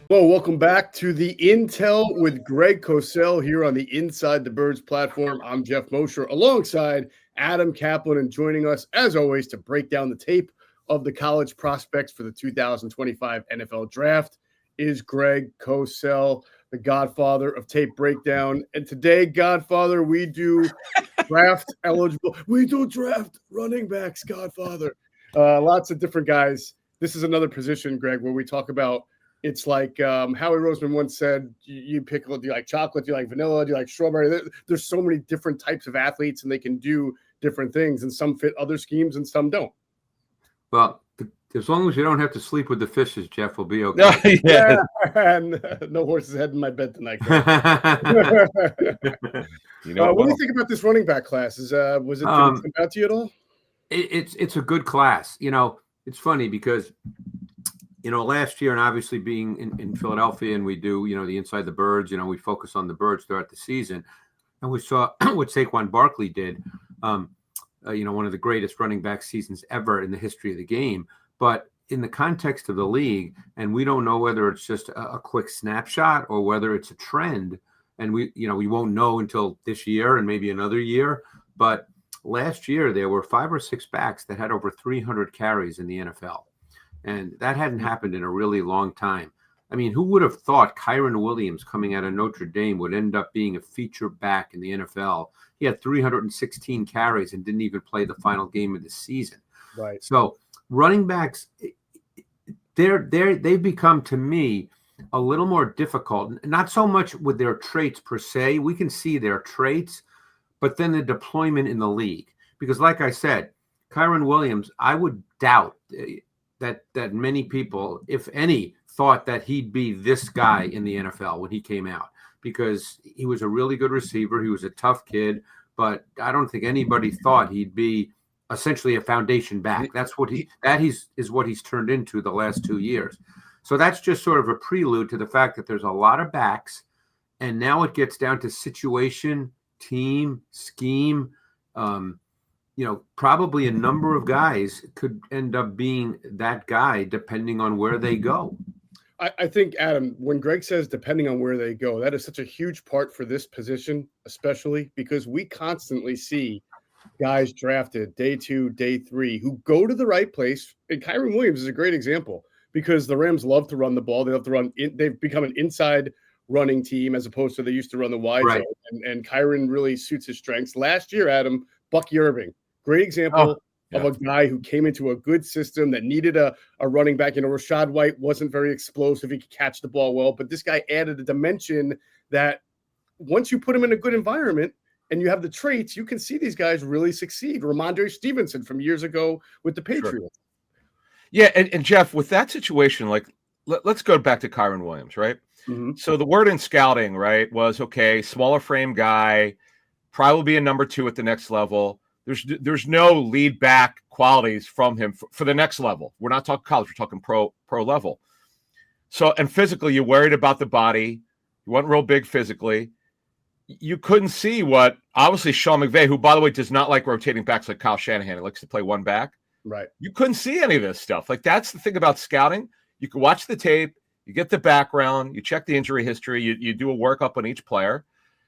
Well, welcome back to the Intel with Greg Cosell here on the Inside the Birds platform. I'm Jeff Mosher alongside Adam Kaplan, and joining us, as always, to break down the tape of the college prospects for the 2025 NFL Draft is Greg Cosell, the godfather of tape breakdown. And today, Godfather, we do draft eligible. We do draft running backs, Godfather. Lots of different guys. This is another position, Greg, where we talk about it's like Howie Roseman once said, you pick, do you like chocolate? Do you like vanilla? Do you like strawberry? There's so many different types of athletes, and they can do different things, and some fit other schemes and some don't. Well, as long as you don't have to sleep with the fishes, Jeff will be okay. Yeah. And no horse's head in my bed tonight. What do you think about this running back class? Was it did it come out to you at all? It's a good class. It's funny because last year, and obviously being in Philadelphia, and we do, the Inside the Birds, we focus on the birds throughout the season. And we saw what Saquon Barkley did, one of the greatest running back seasons ever in the history of the game. But in the context of the league, and we don't know whether it's just a quick snapshot or whether it's a trend, and we won't know until this year and maybe another year. But last year, there were 5 or 6 backs that had over 300 carries in the NFL. And that hadn't happened in a really long time. I mean, who would have thought Kyren Williams coming out of Notre Dame would end up being a feature back in the NFL? He had 316 carries and didn't even play the final game of the season. Right. So running backs, they've become, to me, a little more difficult. Not so much with their traits per se. We can see their traits, but then the deployment in the league. Because like I said, Kyren Williams, I would doubt that many people, if any, thought that he'd be this guy in the NFL when he came out, because he was a really good receiver. He was a tough kid, but I don't think anybody thought he'd be essentially a foundation back. That's what is what he's turned into the last 2 years. So that's just sort of a prelude to the fact that there's a lot of backs, and now it gets down to situation, team, scheme. Probably a number of guys could end up being that guy depending on where they go. I think, Adam, when Greg says depending on where they go, that is such a huge part for this position, especially because we constantly see guys drafted day 2, day 3 who go to the right place. And Kyren Williams is a great example because the Rams love to run the ball. They love to run. They've become an inside running team as opposed to they used to run the wide zone. And Kyren really suits his strengths. Last year, Adam, Bucky Irving. Great example of a guy who came into a good system that needed a running back. Rashad White wasn't very explosive. He could catch the ball well, but this guy added a dimension that once you put him in a good environment and you have the traits, you can see these guys really succeed. Ramondre Stevenson from years ago with the Patriots. Sure. Yeah, and Jeff, with that situation, like let's go back to Kyren Williams, right? Mm-hmm. So the word in scouting, right, was, okay, smaller frame guy, probably be a number 2 at the next level. There's no lead back qualities from him for the next level. We're not talking college. We're talking pro level. So, and physically, you're worried about the body. You weren't real big physically. You couldn't see what, obviously, Sean McVay, who, by the way, does not like rotating backs like Kyle Shanahan. He likes to play one back. Right. You couldn't see any of this stuff. Like, that's the thing about scouting. You can watch the tape. You get the background. You check the injury history. You do a workup on each player.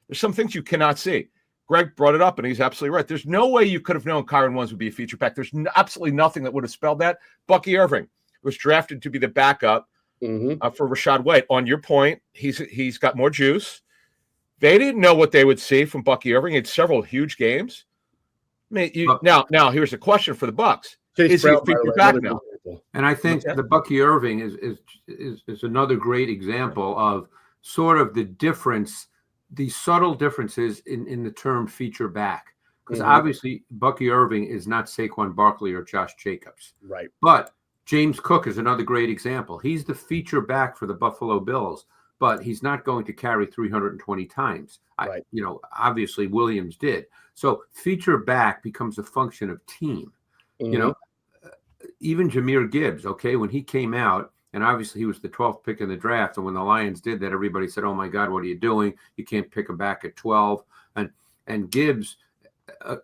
There's some things you cannot see. Greg brought it up, and he's absolutely right. There's no way you could have known Kyren Williams would be a feature back. There's absolutely nothing that would have spelled that. Bucky Irving was drafted to be the backup for Rashad White. On your point, he's got more juice. They didn't know what they would see from Bucky Irving. He had several huge games. I mean, now here's a question for the Bucs: is he a feature back now? And I think the Bucky Irving is another great example of sort of the difference. The subtle differences in the term feature back, because obviously Bucky Irving is not Saquon Barkley or Josh Jacobs. Right. But James Cook is another great example. He's the feature back for the Buffalo Bills, but he's not going to carry 320 times. Right. Obviously Williams did. So feature back becomes a function of team. Even Jahmyr Gibbs, okay, when he came out, and obviously he was the 12th pick in the draft. And when the Lions did that, everybody said, oh, my God, what are you doing? You can't pick him back at 12. And Gibbs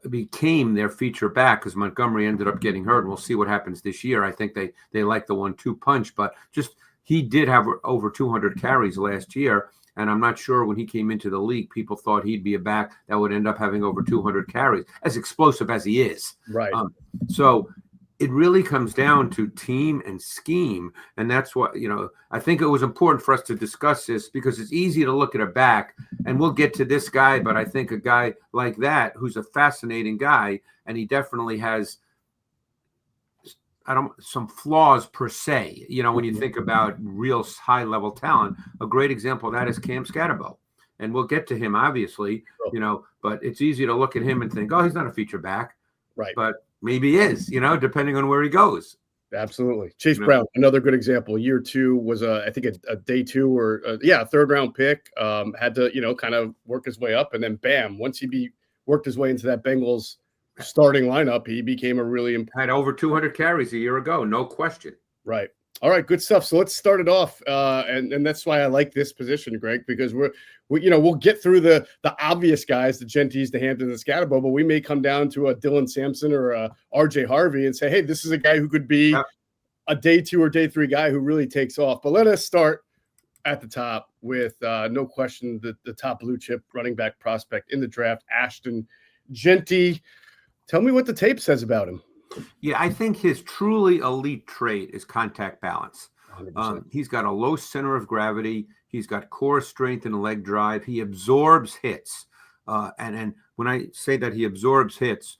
became their feature back because Montgomery ended up getting hurt. And we'll see what happens this year. I think they like the 1-2 punch. But just he did have over 200 carries last year. And I'm not sure when he came into the league, people thought he'd be a back that would end up having over 200 carries, as explosive as he is. Right. So it really comes down to team and scheme. And that's what, I think it was important for us to discuss this because it's easy to look at a back, and we'll get to this guy, but I think a guy like that, who's a fascinating guy, and he definitely has some flaws per se, when you think about real high level talent. A great example of that is Cam Skattebo. And we'll get to him, obviously, but it's easy to look at him and think, oh, he's not a feature back. Right. But maybe he is, depending on where he goes. Absolutely. Chase Brown, another good example. Year 2 was I think a day 2 or a third round pick. Had to, kind of work his way up, and then bam, once he worked his way into that Bengals starting lineup, he became a really had over 200 carries a year ago, no question. Right. All right, good stuff. So let's start it off, and that's why I like this position, Greg, because we'll get through the obvious guys, the Gentys, the Hamptons, the Skattebo, but we may come down to a Dylan Sampson or a RJ Harvey and say, hey, this is a guy who could be a day 2 or day 3 guy who really takes off. But let us start at the top with no question the top blue chip running back prospect in the draft, Ashton Genty. Tell me what the tape says about him. Yeah, I think his truly elite trait is contact balance. He's got a low center of gravity. He's got core strength and leg drive. He absorbs hits. And when I say that he absorbs hits,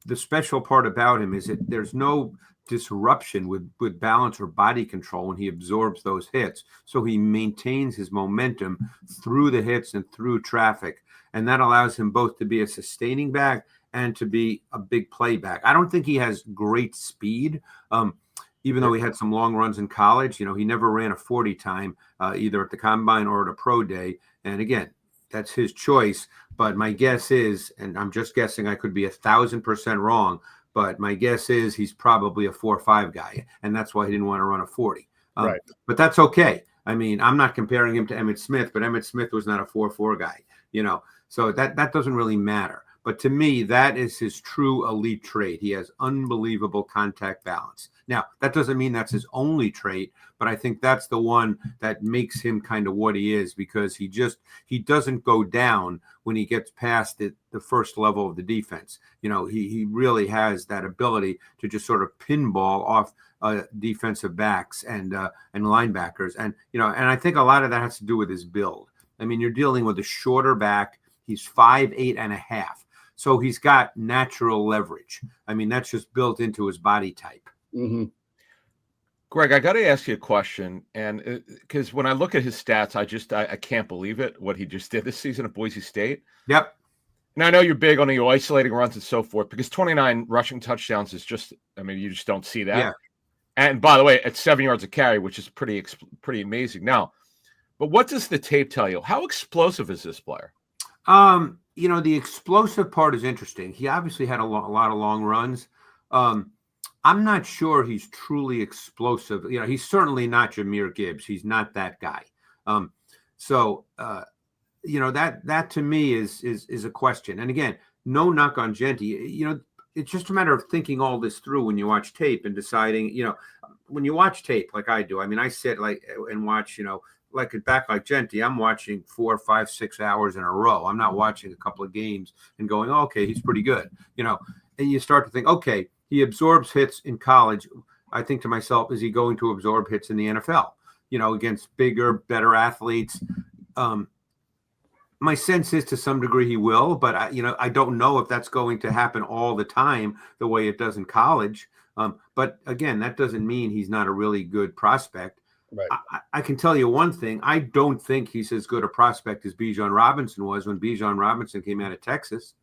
the special part about him is that there's no disruption with balance or body control when he absorbs those hits. So he maintains his momentum through the hits and through traffic. And that allows him both to be a sustaining back and to be a big playback. I don't think he has great speed, even though he had some long runs in college. He never ran a 40 time, either at the combine or at a pro day. And again, that's his choice. But my guess is, and I'm just guessing, I could be 1,000% wrong, but my guess is he's probably a 4.5 guy. And that's why he didn't want to run a 40. Right. But that's okay. I mean, I'm not comparing him to Emmitt Smith, but Emmitt Smith was not a 4.4 guy, so that doesn't really matter. But to me, that is his true elite trait. He has unbelievable contact balance. Now, that doesn't mean that's his only trait, but I think that's the one that makes him kind of what he is, because he doesn't go down when he gets past the first level of the defense. He really has that ability to just sort of pinball off defensive backs and linebackers. And I think a lot of that has to do with his build. I mean, you're dealing with a shorter back. He's 5'8.5". So he's got natural leverage. I mean, that's just built into his body type. Mm-hmm. Greg, I got to ask you a question. And because when I look at his stats, I can't believe it, what he just did this season at Boise State. Yep. And I know you're big on the isolating runs and so forth, because 29 rushing touchdowns is just, you just don't see that. Yeah. And by the way, at 7 yards a carry, which is pretty amazing. Now, but what does the tape tell you? How explosive is this player? The explosive part is interesting. He obviously had a lot of long runs. I'm not sure he's truly explosive. He's certainly not Jahmyr Gibbs. He's not that guy. That to me is a question. And again, no knock on Genty. It's just a matter of thinking all this through when you watch tape and deciding, when you watch tape like I do. I mean, I sit and watch, like a back like Genty, I'm watching 4, 5, 6 hours in a row. I'm not watching a couple of games and going, oh, okay, he's pretty good. And you start to think, okay, he absorbs hits in college. I think to myself, is he going to absorb hits in the NFL, against bigger, better athletes? My sense is to some degree he will, but I don't know if that's going to happen all the time the way it does in college. But again, that doesn't mean he's not a really good prospect. Right. I can tell you one thing. I don't think he's as good a prospect as Bijan Robinson was when Bijan Robinson came out of Texas.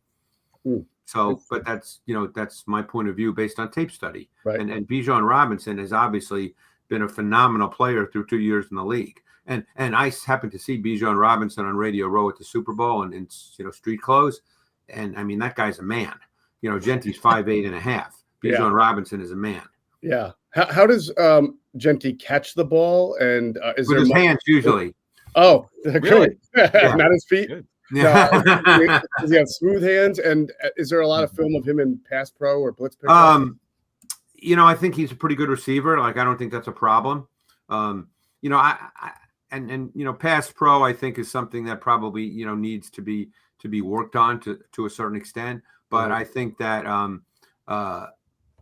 So, but that's my point of view based on tape study. Right. And Bijan Robinson has obviously been a phenomenal player through 2 years in the league. And I happened to see Bijan Robinson on Radio Row at the Super Bowl and in street clothes. And I mean, that guy's a man. Genty's 5'8.5". Bijan Robinson is a man. Yeah. How does Genty catch the ball? And is with there his hands usually? Oh, Really? good. Yeah. Not his feet. Good. Does he have smooth hands? And is there a lot of film of him in pass pro or blitz pickup? I think he's a pretty good receiver. Like, I don't think that's a problem. you know, and you know, pass pro, I think, is something that probably, you know, needs to be worked on to a certain extent. But I think that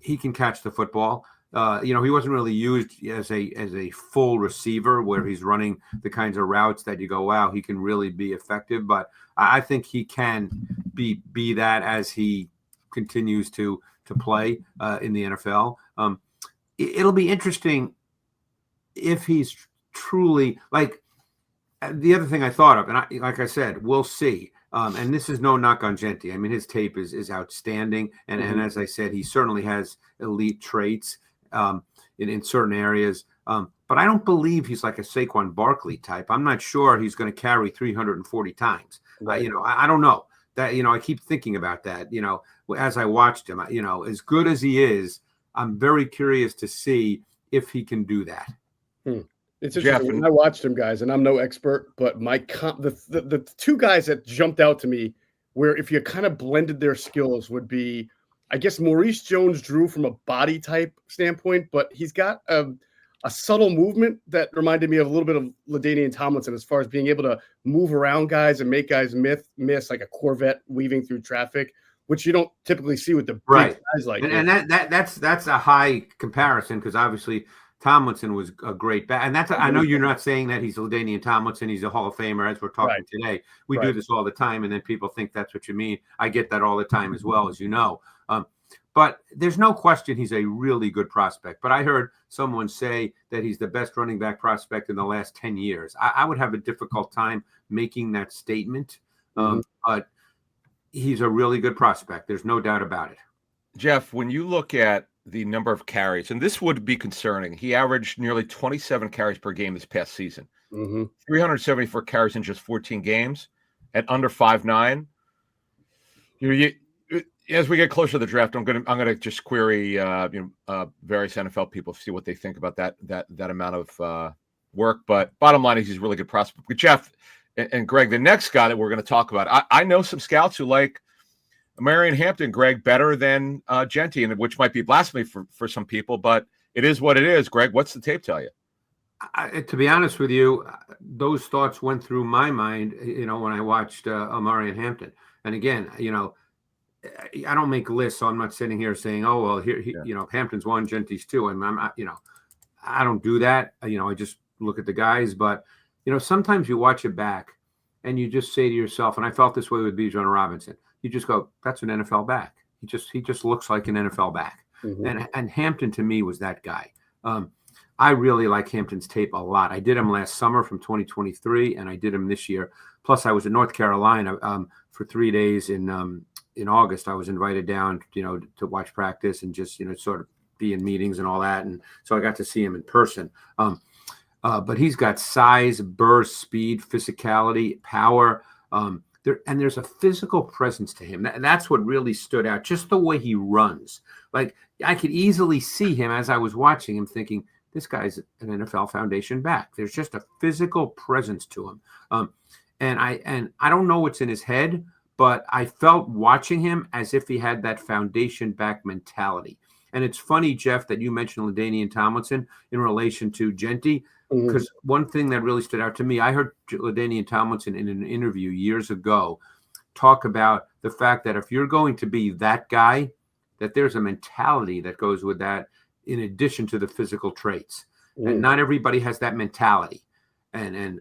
he can catch the football. You know, he wasn't really used as a full receiver where he's running the kinds of routes that you go, wow, he can really be effective. But I think he can be that as he continues to play in the NFL. It'll be interesting if he's truly, like, the other thing I thought of, and like I said, we'll see. And this is no knock on Genty. I mean, his tape is outstanding. And as I said, he certainly has elite traits in certain areas. But I don't believe he's like a Saquon Barkley type. I'm not sure he's going to carry 340 times. Right. You know, I don't know that, you know, I keep thinking about that, you know, as I watched him, you know, as good as he is, I'm very curious to see if he can do that. It's interesting. When I watched him, guys, and I'm no expert, but the two guys that jumped out to me, where if you kind of blended their skills, would be, I guess, Maurice Jones-Drew from a body type standpoint, but he's got a subtle movement that reminded me of a little bit of LaDainian Tomlinson as far as being able to move around guys and make guys miss like a Corvette weaving through traffic, which you don't typically see with the big guys like that. That's a high comparison, because obviously Tomlinson was a great back. And that's, I know you're not saying that he's LaDainian Tomlinson. He's a Hall of Famer, as we're talking today. We do this all the time, and then people think that's what you mean. I get that all the time as well, as you know. But there's no question he's a really good prospect. But I heard someone say that he's the best running back prospect in the last 10 years. I would have a difficult time making that statement. But he's a really good prospect. There's no doubt about it. Jeff, when you look at the number of carries, and this would be concerning, he averaged nearly 27 carries per game this past season. 374 carries in just 14 games at under 5'9". As we get closer to the draft, I'm gonna just query various NFL people to see what they think about that amount of work. But bottom line is he's a really good prospect. But Jeff and Greg, the next guy that we're going to talk about, I know some scouts who like Omarion Hampton, Greg, better than Genty, and which might be blasphemy for some people, but it is what it is. Greg, what's the tape tell you? To be honest with you, those thoughts went through my mind, you know, when I watched Omarion Hampton. And again, you know, I don't make lists, so I'm not sitting here saying, oh, well, here, you know, Hampton's 1, Genty's 2. I'm you know, I don't do that. You know, I just look at the guys. But, you know, sometimes you watch it back and you just say to yourself, and I felt this way with Bijan Robinson, you just go, that's an NFL back. He just looks like an NFL back. And Hampton, to me, was that guy. I really like Hampton's tape a lot. I did him last summer from 2023, and I did him this year. Plus, I was in North Carolina for 3 days in August. I was invited down, you know, to watch practice and just, you know, sort of be in meetings and all that. And so I got to see him in person. But he's got size, burst, speed, physicality, power. There's a physical presence to him. And that's what really stood out, just the way he runs. Like, I could easily see him as I was watching him thinking, this guy's an NFL foundation back. There's just a physical presence to him. And I don't know what's in his head, but I felt watching him as if he had that foundation back mentality. And it's funny, Jeff, that you mentioned LaDainian Tomlinson in relation to Genty, because one thing that really stood out to me, I heard LaDainian Tomlinson in an interview years ago talk about the fact that if you're going to be that guy, that there's a mentality that goes with that in addition to the physical traits. And not everybody has that mentality. And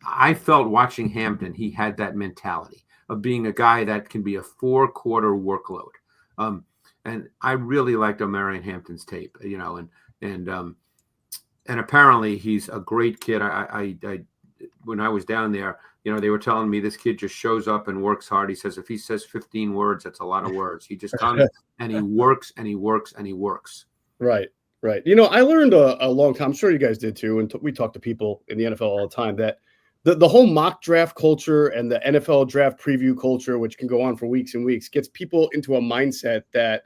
I felt watching Hampton, he had that mentality of being a guy that can be a 4-quarter workload. And I really liked Omarion Hampton's tape, you know, and apparently he's a great kid. I when I was down there, you know, they were telling me this kid just shows up and works hard. He says, if he says 15 words, that's a lot of words. He just comes and he works and he works and he works. Right. You know, I learned a long time, I'm sure you guys did too, and we talk to people in the NFL all the time, that the whole mock draft culture and the NFL draft preview culture, which can go on for weeks and weeks, gets people into a mindset that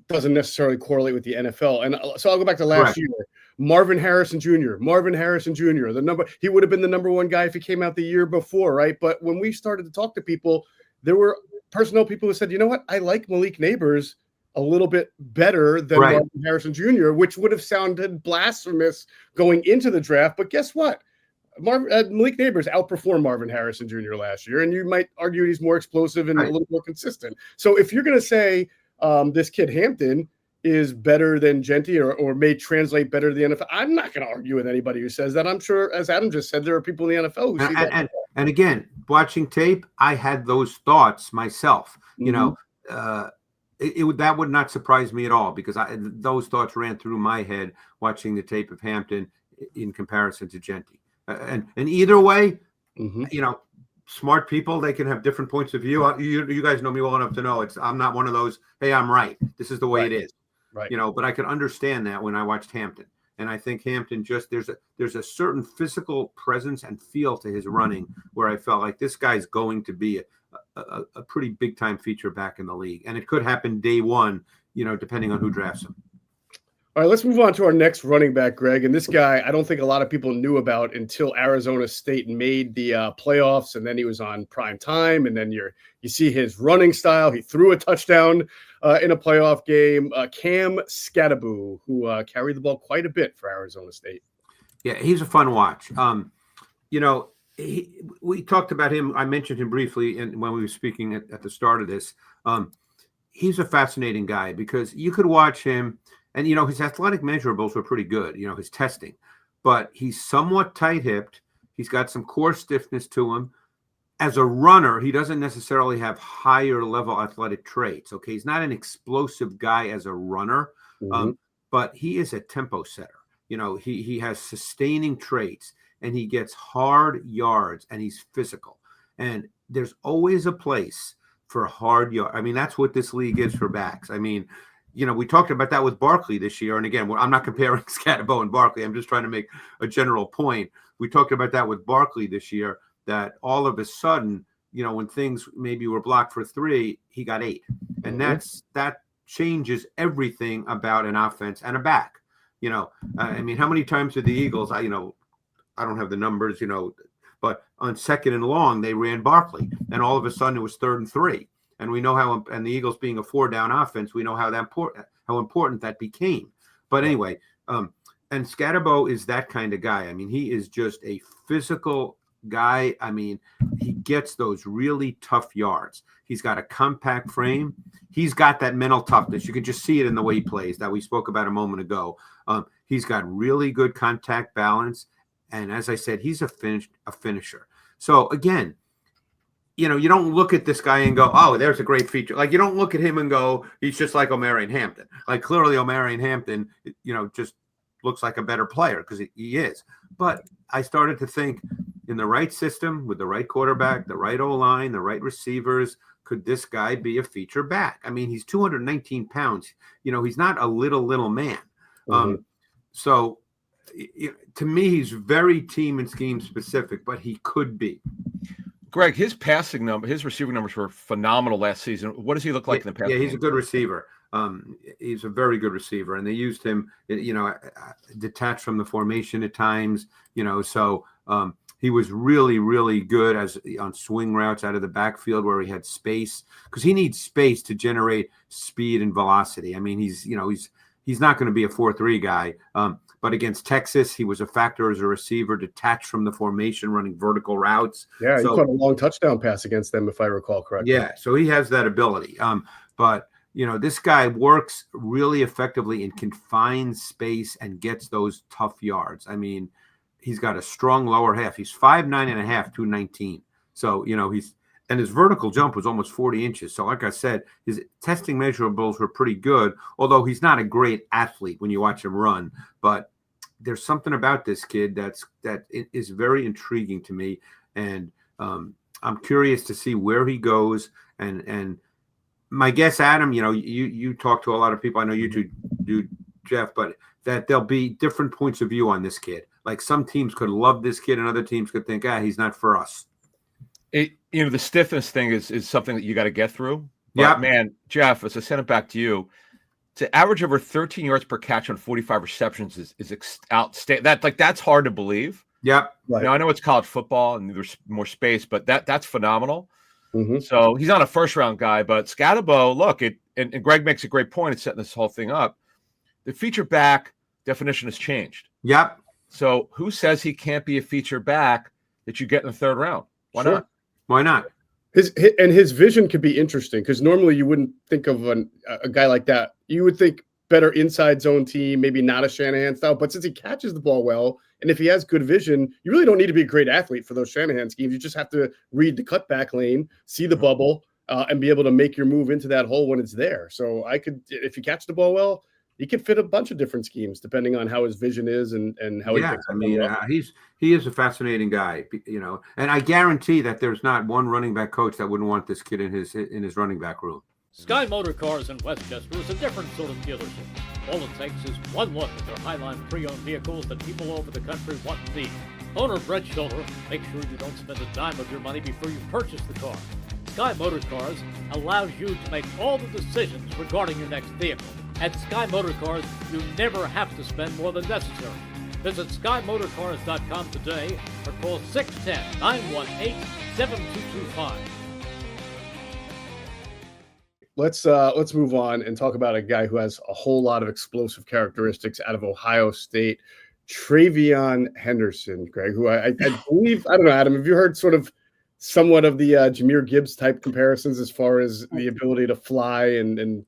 doesn't necessarily correlate with the NFL. And so I'll go back to last year. Marvin Harrison Jr., he would have been the number 1 guy if he came out the year before, right? But when we started to talk to people, there were personnel people who said, you know what, I like Malik Neighbors, a little bit better than Right. Marvin Harrison Jr., which would have sounded blasphemous going into the draft. But guess what? Malik Neighbors outperformed Marvin Harrison Jr. last year, and you might argue he's more explosive and Right. a little more consistent. So if you're going to say this kid Hampton is better than Genty or may translate better to the NFL, I'm not going to argue with anybody who says that. I'm sure, as Adam just said, there are people in the NFL who see that. And again, watching tape, I had those thoughts myself. You know, that would not surprise me at all, because those thoughts ran through my head watching the tape of Hampton in comparison to Genty. And either way, you know, smart people, they can have different points of view. You guys know me well enough to know I'm not one of those, hey, I'm right, this is the way it is. Right. You know, but I could understand that when I watched Hampton. And I think Hampton there's a certain physical presence and feel to his running where I felt like this guy's going to be a pretty big time feature back in the league. And it could happen day one, you know, depending on who drafts him. All right, let's move on to our next running back, Greg. And this guy, I don't think a lot of people knew about until Arizona State made the playoffs, and then he was on prime time. And then you see his running style. He threw a touchdown in a playoff game. Cam Skattebo, who carried the ball quite a bit for Arizona State. Yeah, he's a fun watch. You know, we talked about him. I mentioned him briefly when we were speaking at the start of this. He's a fascinating guy because you could watch him. And, you know, his athletic measurables were pretty good, you know, his testing. But he's somewhat tight-hipped. He's got some core stiffness to him. As a runner, he doesn't necessarily have higher-level athletic traits, okay? He's not an explosive guy as a runner, but he is a tempo setter. You know, he has sustaining traits, and he gets hard yards, and he's physical. And there's always a place for hard yards. I mean, that's what this league is for backs. I mean, you know, we talked about that with Barkley this year. And again, I'm not comparing Skattebo and Barkley. I'm just trying to make a general point. We talked about that with Barkley this year, that all of a sudden, you know, when things maybe were blocked for 3, he got 8. And that changes everything about an offense and a back. You know, I mean, how many times did the Eagles, I don't have the numbers, you know, but on 2nd and long, they ran Barkley. And all of a sudden it was 3rd and 3. And we know how, and the Eagles being a 4-down offense, we know how important that became. But anyway, and Skattebo is that kind of guy. I mean, he is just a physical guy. I mean, he gets those really tough yards. He's got a compact frame. He's got that mental toughness. You can just see it in the way he plays that we spoke about a moment ago. He's got really good contact balance. And as I said, he's a finisher. So again, you know, you don't look at this guy and go, oh, there's a great feature. Like, you don't look at him and go, he's just like Omarion Hampton. Like, clearly Omarion Hampton, you know, just looks like a better player because he is. But I started to think, in the right system, with the right quarterback, the right O-line, the right receivers, could this guy be a feature back? I mean, he's 219 pounds. You know, he's not a little man. So to me, he's very team and scheme specific, but he could be. Greg, his receiving numbers were phenomenal last season. What does he look like in the past? Yeah, he's a good receiver. He's a very good receiver, and they used him, you know, detached from the formation at times, you know. So he was really, really good on swing routes out of the backfield where he had space, because he needs space to generate speed and velocity. I mean, he's not going to be a 4-3 guy. But against Texas, he was a factor as a receiver, detached from the formation, running vertical routes. Yeah, he caught a long touchdown pass against them, if I recall correctly. Yeah, so he has that ability. But, you know, this guy works really effectively in confined space and gets those tough yards. I mean, he's got a strong lower half. He's 5'9.5", 219. So, you know, and his vertical jump was almost 40 inches. So, like I said, his testing measurables were pretty good, although he's not a great athlete when you watch him run. But there's something about this kid that is very intriguing to me. And I'm curious to see where he goes. And my guess, Adam, you know, you talk to a lot of people. I know you two do, Jeff, but that there'll be different points of view on this kid. Like, some teams could love this kid and other teams could think, he's not for us. You know, the stiffness thing is something that you got to get through. Yeah, man, Jeff, as I send it back to you, to average over 13 yards per catch on 45 receptions is outstanding. That's hard to believe. Yeah, right. Now, I know it's college football and there's more space, but that's phenomenal. So he's not a first round guy, but Skattebo, look, and Greg makes a great point in setting this whole thing up. The feature back definition has changed. Yep. So who says he can't be a feature back that you get in the third round? Why Sure. not? Why not? His vision could be interesting because normally you wouldn't think of a guy like that. You would think better inside zone team, maybe not a Shanahan style. But since he catches the ball well, and if he has good vision, you really don't need to be a great athlete for those Shanahan schemes. You just have to read the cutback lane, see the bubble, and be able to make your move into that hole when it's there. So if you catch the ball well, he could fit a bunch of different schemes depending on how his vision is and how he picks up. He is a fascinating guy, and I guarantee that there's not one running back coach that wouldn't want this kid in his running back room. Sky Motor Cars in Westchester is a different sort of dealership. All it takes is one look at their Highline pre-owned vehicles that people all over the country want and need. Owner Brett Schulter makes sure you don't spend a dime of your money before you purchase the car. Sky Motor Cars allows you to make all the decisions regarding your next vehicle. At Sky Motor Cars, you never have to spend more than necessary. Visit SkyMotorCars.com today or call 610-918-7225. Let's move on and talk about a guy who has a whole lot of explosive characteristics out of Ohio State, TreVeyon Henderson, Greg, who I believe, I don't know, Adam, have you heard somewhat of the Jahmyr Gibbs type comparisons as far as the ability to fly and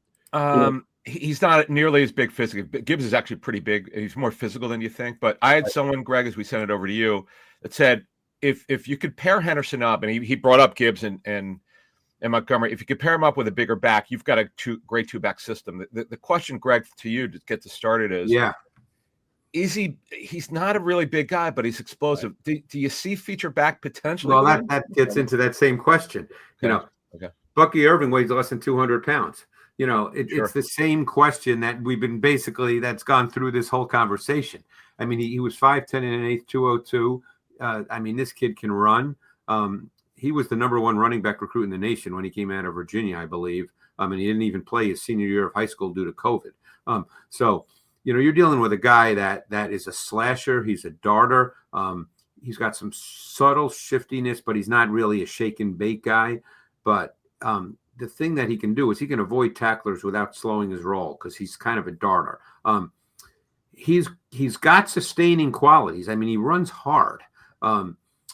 He's not nearly as big physically. Gibbs is actually pretty big. He's more physical than you think. But I had someone, Greg, as we sent it over to you, that said if you could pair Henderson up, and he brought up Gibbs and Montgomery, if you could pair him up with a bigger back, you've got a great two-back system. The question, Greg, to you to get this started is he's not a really big guy, but he's explosive. Right. Do you see feature back potentially? Well, that gets into that same question. Okay. Bucky Irving weighs less than 200 pounds. Sure. It's the same question that we've been that's gone through this whole conversation. I mean, he was 5'10" and an eighth, 202. This kid can run. He was the number one running back recruit in the nation when he came out of Virginia, I believe. And he didn't even play his senior year of high school due to COVID. So you're dealing with a guy that is a slasher. He's a darter. He's got some subtle shiftiness, but he's not really a shake and bake guy. But the thing that he can do is he can avoid tacklers without slowing his roll because he's kind of a darter. He's got sustaining qualities. I mean, he runs hard.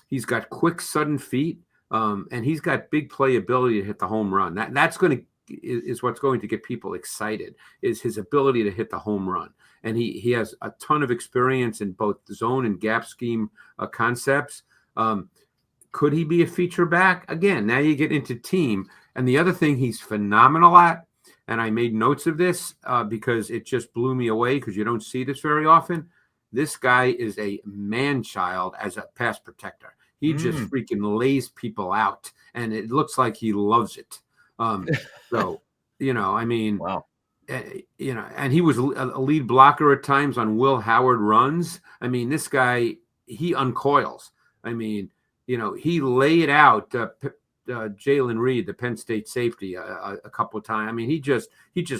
He's got quick, sudden feet, and he's got big playability to hit the home run. That's what's going to get people excited is his ability to hit the home run. And he has a ton of experience in both zone and gap scheme concepts. Could he be a feature back? Again, now you get into team. And the other thing he's phenomenal at, and I made notes of this because it just blew me away because you don't see this very often. This guy is a man-child as a pass protector. He just freaking lays people out, and it looks like he loves it. Wow. And he was a lead blocker at times on Will Howard runs. I mean, this guy, he uncoils. I mean, he laid out Jalen Reed, the Penn State safety, a couple of times. I mean, he just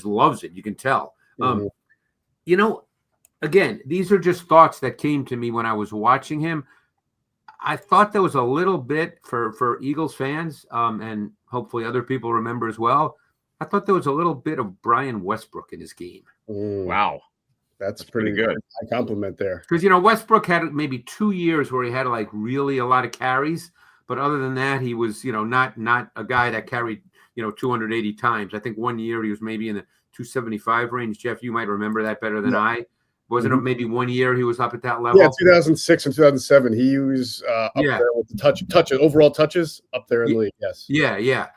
loves it. You can tell. Again, these are just thoughts that came to me when I was watching him. I thought there was a little bit for Eagles fans, and hopefully other people remember as well. I thought there was a little bit of Brian Westbrook in his game. Wow. That's pretty good. I compliment there. Because, Westbrook had maybe 2 years where he had really a lot of carries. But other than that, he was, not a guy that carried, 280 times. I think 1 year he was maybe in the 275 range. Jeff, you might remember that better than I. Wasn't it maybe 1 year he was up at that level? Yeah, 2006 and 2007. He was up there with the overall touches up there in the league. Yes. Yeah.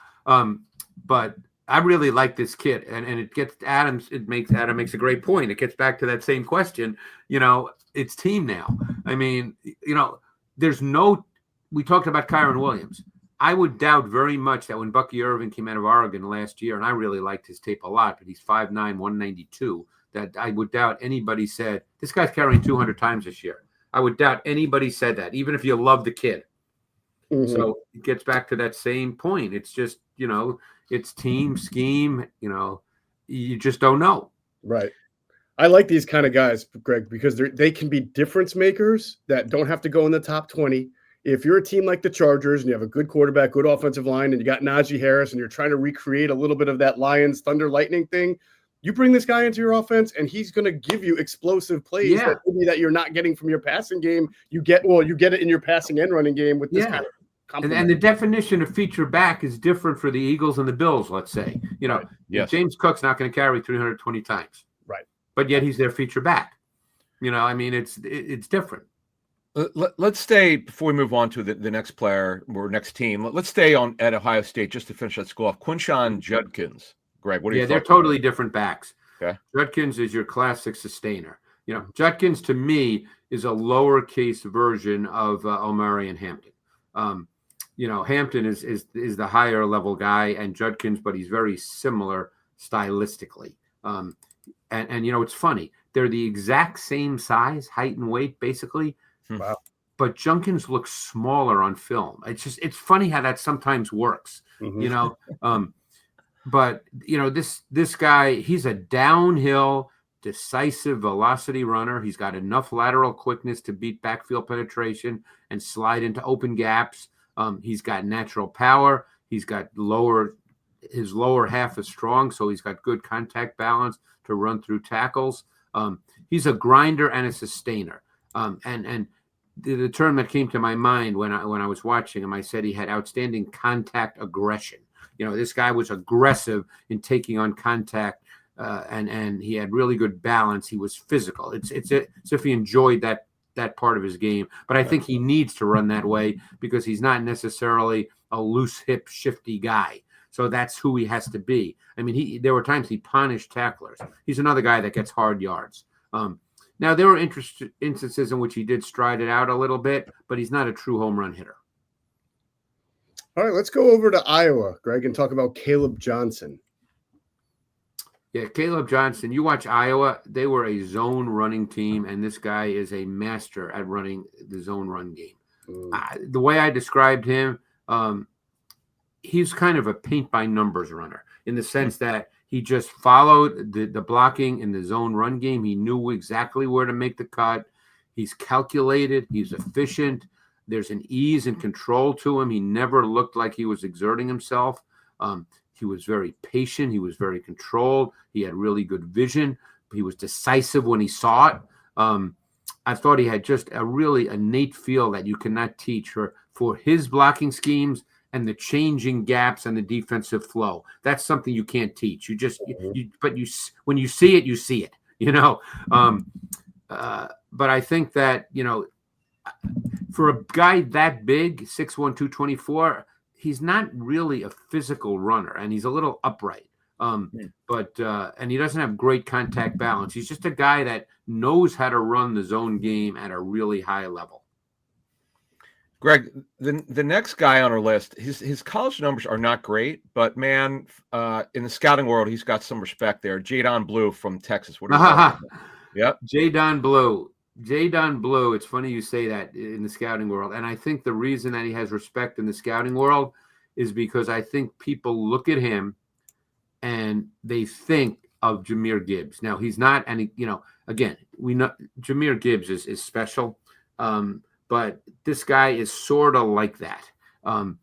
But I really like this kid, and it gets Adam makes a great point. It gets back to that same question. It's team now. I mean, we talked about Kyron Williams. I would doubt very much that when Bucky Irving came out of Oregon last year, and I really liked his tape a lot, but he's 5'9", 192, that I would doubt anybody said, this guy's carrying 200 times this year. I would doubt anybody said that, even if you love the kid. Mm-hmm. So it gets back to that same point. It's just, it's team scheme, you just don't know. Right. I like these kind of guys, Greg, because they can be difference makers that don't have to go in the top 20. if you're a team like the Chargers and you have a good quarterback, good offensive line, and you got Najee Harris and you're trying to recreate a little bit of that Lions Thunder Lightning thing, you bring this guy into your offense and he's going to give you explosive plays that you're not getting from your passing game. You get it in your passing and running game with this kind of and the definition of feature back is different for the Eagles and the Bills, let's say. James Cook's not going to carry 320 times. Right. But yet he's their feature back. It's different. Let's stay, before we move on to the next player or next team, let's stay at Ohio State just to finish that school off. Quinshon Judkins. Greg, what are you they're totally different backs. Okay. Judkins is your classic sustainer. Judkins to me is a lowercase version of Omarion Hampton. Hampton is the higher level guy, and Judkins, but he's very similar stylistically. And it's funny. They're the exact same size, height, and weight, basically. Wow. But Judkins looks smaller on film. It's funny how that sometimes works. Mm-hmm. But this guy, he's a downhill, decisive velocity runner. He's got enough lateral quickness to beat backfield penetration and slide into open gaps. He's got natural power. He's got his lower half is strong, so he's got good contact balance to run through tackles. He's a grinder and a sustainer. And the term that came to my mind when I was watching him, I said he had outstanding contact aggression. This guy was aggressive in taking on contact, and he had really good balance. He was physical. It's as if he enjoyed that part of his game. But I think he needs to run that way because he's not necessarily a loose hip, shifty guy. So that's who he has to be. I mean, there were times he punished tacklers. He's another guy that gets hard yards. Now, there were instances in which he did stride it out a little bit, but he's not a true home run hitter. All right, let's go over to Iowa, Greg, and talk about Kaleb Johnson. Yeah, Kaleb Johnson. You watch Iowa, they were a zone running team, and this guy is a master at running the zone run game. The way I described him, he's kind of a paint-by-numbers runner in the sense that he just followed the blocking in the zone run game. He knew exactly where to make the cut. He's calculated. He's efficient. There's an ease and control to him. He never looked like he was exerting himself. He was very patient. He was very controlled. He had really good vision. He was decisive when he saw it. I thought he had just a really innate feel that you cannot teach for his blocking schemes and the changing gaps and the defensive flow. That's something you can't teach. When you see it, you see it, but I think that, for a guy that big, 6'1", 224, he's not really a physical runner, and he's a little upright. But he doesn't have great contact balance. He's just a guy that knows how to run the zone game at a really high level. Greg, the next guy on our list, his college numbers are not great, but man, in the scouting world, he's got some respect there. Jaydon Blue from Texas. What do you think? Yep. Jaydon Blue. Jaydon Blue, it's funny you say that in the scouting world. And I think the reason that he has respect in the scouting world is because I think people look at him and they think of Jahmyr Gibbs. Now, he's not any, again, we know Jahmyr Gibbs is special, but this guy is sort of like that. Another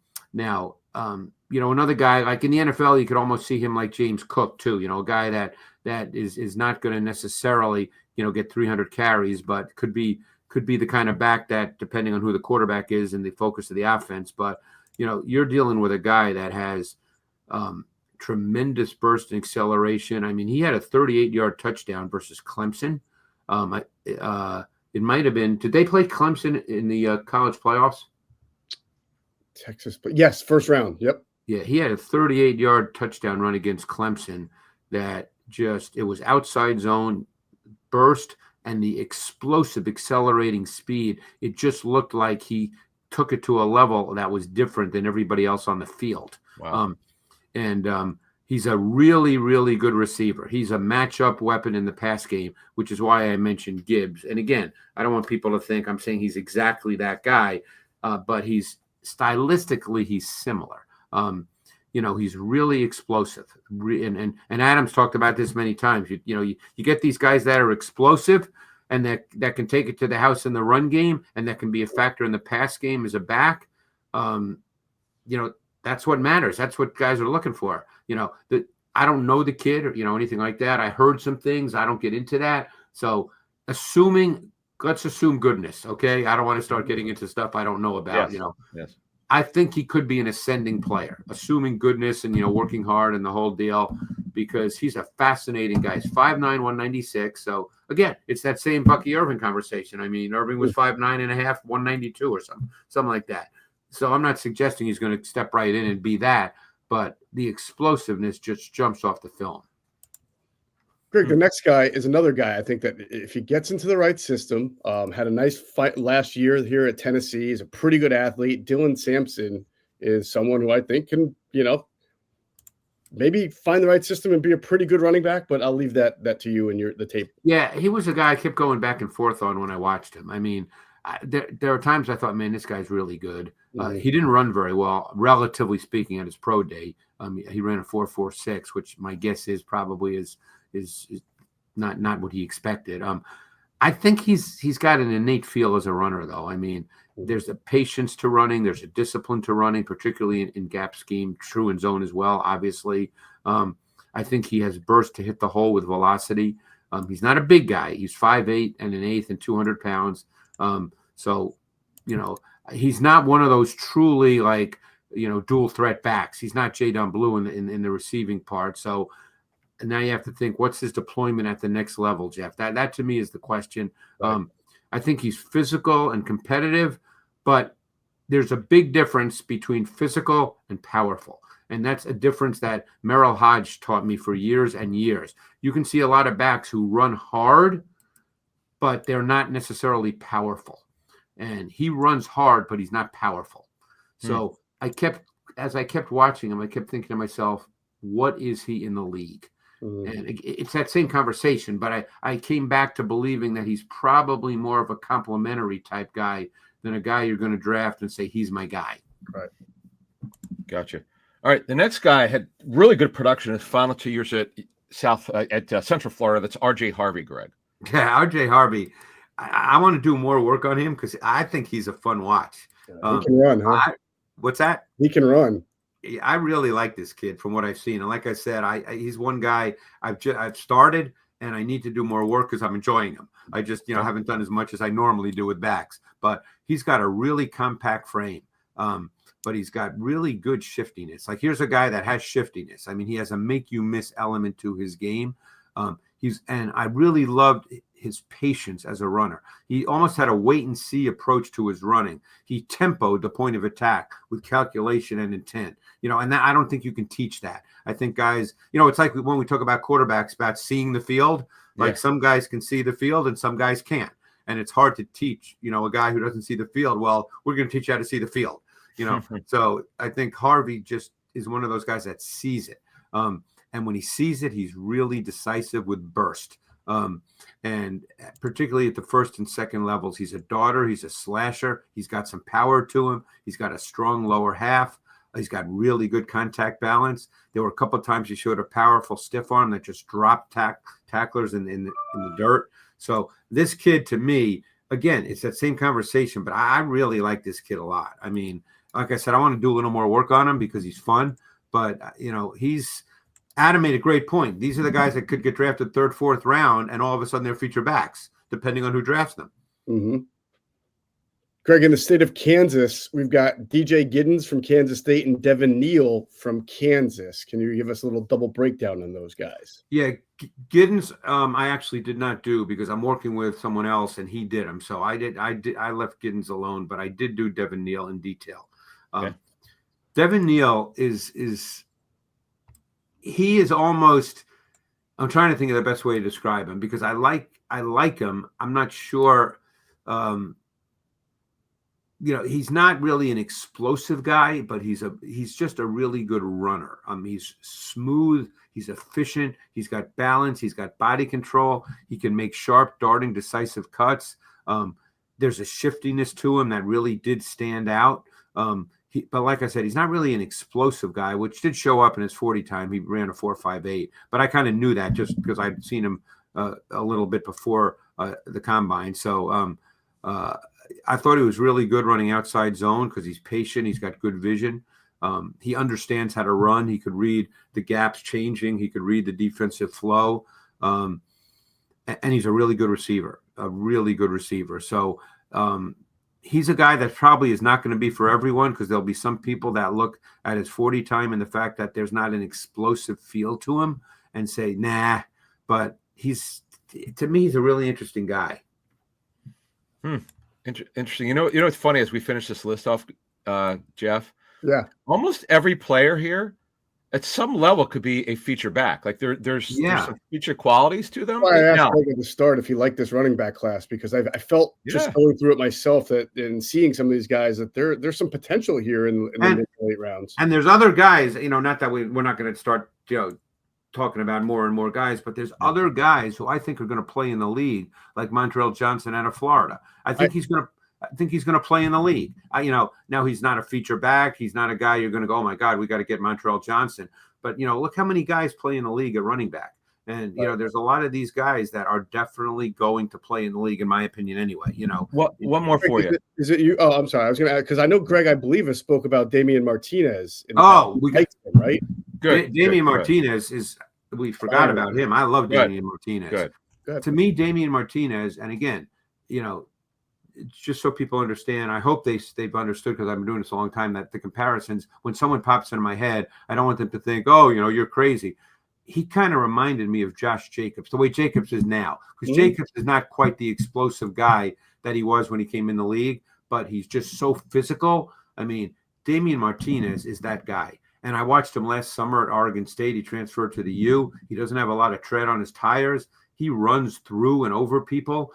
guy, like in the NFL, you could almost see him like James Cook, too, a guy that is not going to necessarily get 300 carries, but could be the kind of back that, depending on who the quarterback is and the focus of the offense. But, you're dealing with a guy that has tremendous burst and acceleration. I mean, he had a 38-yard touchdown versus Clemson. It might have been, did they play Clemson in the college playoffs? Texas, but yes, first round. Yep. Yeah, he had a 38-yard touchdown run against Clemson that it was outside zone, burst, and the explosive accelerating speed. It just looked like he took it to a level that was different than everybody else on the field. Wow. He's a really, really good receiver. He's a matchup weapon in the pass game, which is why I mentioned Gibbs. And again, I don't want people to think I'm saying he's exactly that guy, but stylistically, he's similar. He's really explosive. And Adam's talked about this many times. You get these guys that are explosive, and that can take it to the house in the run game, and that can be a factor in the pass game as a back, that's what matters. That's what guys are looking for. I don't know the kid or, anything like that. I heard some things. I don't get into that. So let's assume goodness. Okay. I don't want to start getting into stuff I don't know about, Yes. I think he could be an ascending player, assuming goodness and, working hard and the whole deal, because he's a fascinating guy. He's 5'9", 196. So again, it's that same Bucky Irving conversation. I mean, Irving was 5'9 and a half, 192 or something like that. So I'm not suggesting he's going to step right in and be that, but the explosiveness just jumps off the film. Greg, the next guy is another guy I think that if he gets into the right system, had a nice fight last year here at Tennessee. He's a pretty good athlete. Dylan Sampson is someone who I think can, maybe find the right system and be a pretty good running back, but I'll leave that to you and the tape. Yeah, he was a guy I kept going back and forth on when I watched him. I mean, there are times I thought, man, this guy's really good. He didn't run very well, relatively speaking, at his pro day. He ran a 4.46, which my guess is probably is not what he expected. I think he's got an innate feel as a runner, though. I mean, there's a patience to running, there's a discipline to running, particularly in gap scheme, true in zone as well, obviously. I think he has burst to hit the hole with velocity. He's not a big guy. He's 5'8" and an eighth and 200 pounds. So, he's not one of those truly dual threat backs. He's not Jaydon Blue in the receiving part. So now you have to think, what's his deployment at the next level, Jeff? That to me is the question. Right. I think he's physical and competitive, but there's a big difference between physical and powerful. And that's a difference that Merrill Hodge taught me for years and years. You can see a lot of backs who run hard, but they're not necessarily powerful. And he runs hard, but he's not powerful. So as I kept watching him, I kept thinking to myself, what is he in the league? And it's that same conversation, but I came back to believing that he's probably more of a complimentary type guy than a guy you're going to draft and say, he's my guy. Right. Gotcha. All right. The next guy had really good production his final 2 years at Central Florida. That's RJ Harvey, Greg. Yeah, RJ Harvey. I want to do more work on him because I think he's a fun watch. He can run, huh? What's that? He can run. I really like this kid from what I've seen. And like I said, he's one guy I've started and I need to do more work because I'm enjoying him. I just, haven't done as much as I normally do with backs, but he's got a really compact frame. But he's got really good shiftiness. Like here's a guy that has shiftiness. I mean, he has a make you miss element to his game. And I really loved his patience as a runner. He almost had a wait and see approach to his running. He tempoed the point of attack with calculation and intent, and that, I don't think you can teach that. I think guys, it's like when we talk about quarterbacks, about seeing the field, like some guys can see the field and some guys can't. And it's hard to teach, a guy who doesn't see the field. Well, we're going to teach you how to see the field, So I think Harvey just is one of those guys that sees it. And when he sees it, he's really decisive with burst. And particularly at the first and second levels, he's a darter, he's a slasher, he's got some power to him, he's got a strong lower half, he's got really good contact balance. There were a couple of times he showed a powerful stiff arm that just dropped tacklers in the dirt. So this kid, to me, again, it's that same conversation, but I really like this kid a lot. I mean, like I said, I want to do a little more work on him because he's fun, but Adam made a great point. These are the guys that could get drafted third, fourth round, and all of a sudden they're feature backs, depending on who drafts them. Mm-hmm. Greg, in the state of Kansas, we've got DJ Giddens from Kansas State and Devin Neal from Kansas. Can you give us a little double breakdown on those guys? Yeah, Giddens, I actually did not do because I'm working with someone else, and he did them. So I left Giddens alone, but I did do Devin Neal in detail. Okay. Devin Neal he is almost, I'm trying to think of the best way to describe him because I like him. I'm not sure, he's not really an explosive guy, but he's just a really good runner. He's smooth, he's efficient, he's got balance, he's got body control, he can make sharp, darting, decisive cuts. There's a shiftiness to him that really did stand out. But like I said, he's not really an explosive guy, which did show up in his 40 time. He ran a 4.58, but I kind of knew that just because I'd seen him a little bit before the combine. So I thought he was really good running outside zone because he's patient. He's got good vision. He understands how to run. He could read the gaps changing. He could read the defensive flow. And he's a really good receiver, So he's a guy that probably is not going to be for everyone because there'll be some people that look at his 40 time and the fact that there's not an explosive feel to him and say, nah, but to me, he's a really interesting guy. Interesting. You know, it's funny as we finish this list off, Jeff. Yeah. Almost every player here at some level could be a feature back. Like there's some feature qualities to them. Well, I asked Greg at the start if he liked this running back class because I felt just going through it myself that and seeing some of these guys that there's some potential here in the mid to late rounds. And there's other guys, not that we're not going to start, talking about more and more guys, but there's other guys who I think are going to play in the league, like Montrell Johnson out of Florida. I think he's going to play in the league. Now he's not a feature back. He's not a guy you're going to go, oh my God, we got to get Montrell Johnson. But look how many guys play in the league at running back. And there's a lot of these guys that are definitely going to play in the league, in my opinion, anyway. One more for you. Is it you? Oh, I'm sorry. I was going to add because I know Greg, I believe, has spoke about Damien Martinez. We got him, right. Good. Damien Martinez we forgot about him. I love Damien Martinez. Good. To me, Damien Martinez, and again, just so people understand, I hope they've understood because I've been doing this a long time, that the comparisons, when someone pops into my head, I don't want them to think, oh, you're crazy. He kind of reminded me of Josh Jacobs, the way Jacobs is now, because Jacobs is not quite the explosive guy that he was when he came in the league, but he's just so physical. I mean, Damien Martinez is that guy. And I watched him last summer at Oregon State. He transferred to the U. He doesn't have a lot of tread on his tires. He runs through and over people.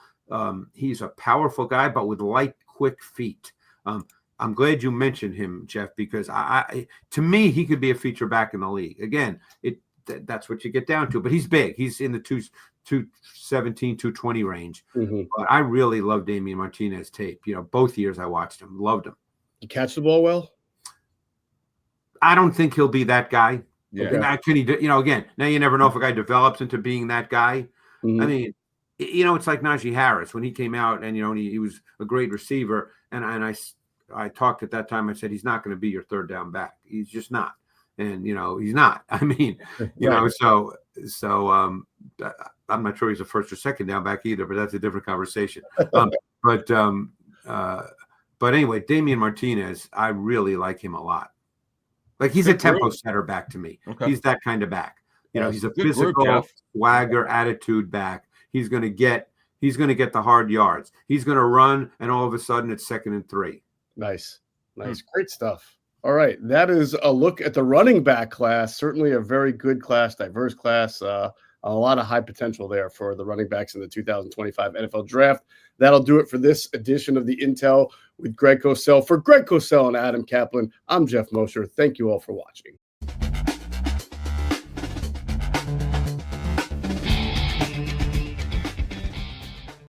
He's a powerful guy, but with light, quick feet. I'm glad you mentioned him, Jeff, because to me, he could be a feature back in the league. Again, that's what you get down to. But he's big. He's in the 217, 220 range. Mm-hmm. But I really love Damien Martinez tape. Both years I watched him, loved him. You catch the ball well? I don't think he'll be that guy. Yeah. Can he? Again, now you never know if a guy develops into being that guy. Mm-hmm. I mean, it's like Najee Harris when he came out, and he was a great receiver. And I talked at that time. I said he's not going to be your third down back. He's just not. And he's not. I mean, so I'm not sure he's a first or second down back either. But that's a different conversation. But anyway, Damien Martinez, I really like him a lot. Like he's a tempo setter back to me. Okay. He's that kind of back. He's a Good physical group, swagger attitude back. He's going to get the hard yards. He's going to run, and all of a sudden it's 2nd and 3. Nice. Great stuff. All right. That is a look at the running back class. Certainly a very good class, diverse class. A lot of high potential there for the running backs in the 2025 NFL Draft. That'll do it for this edition of the Intel with Greg Cosell. For Greg Cosell and Adam Kaplan, I'm Jeff Mosher. Thank you all for watching.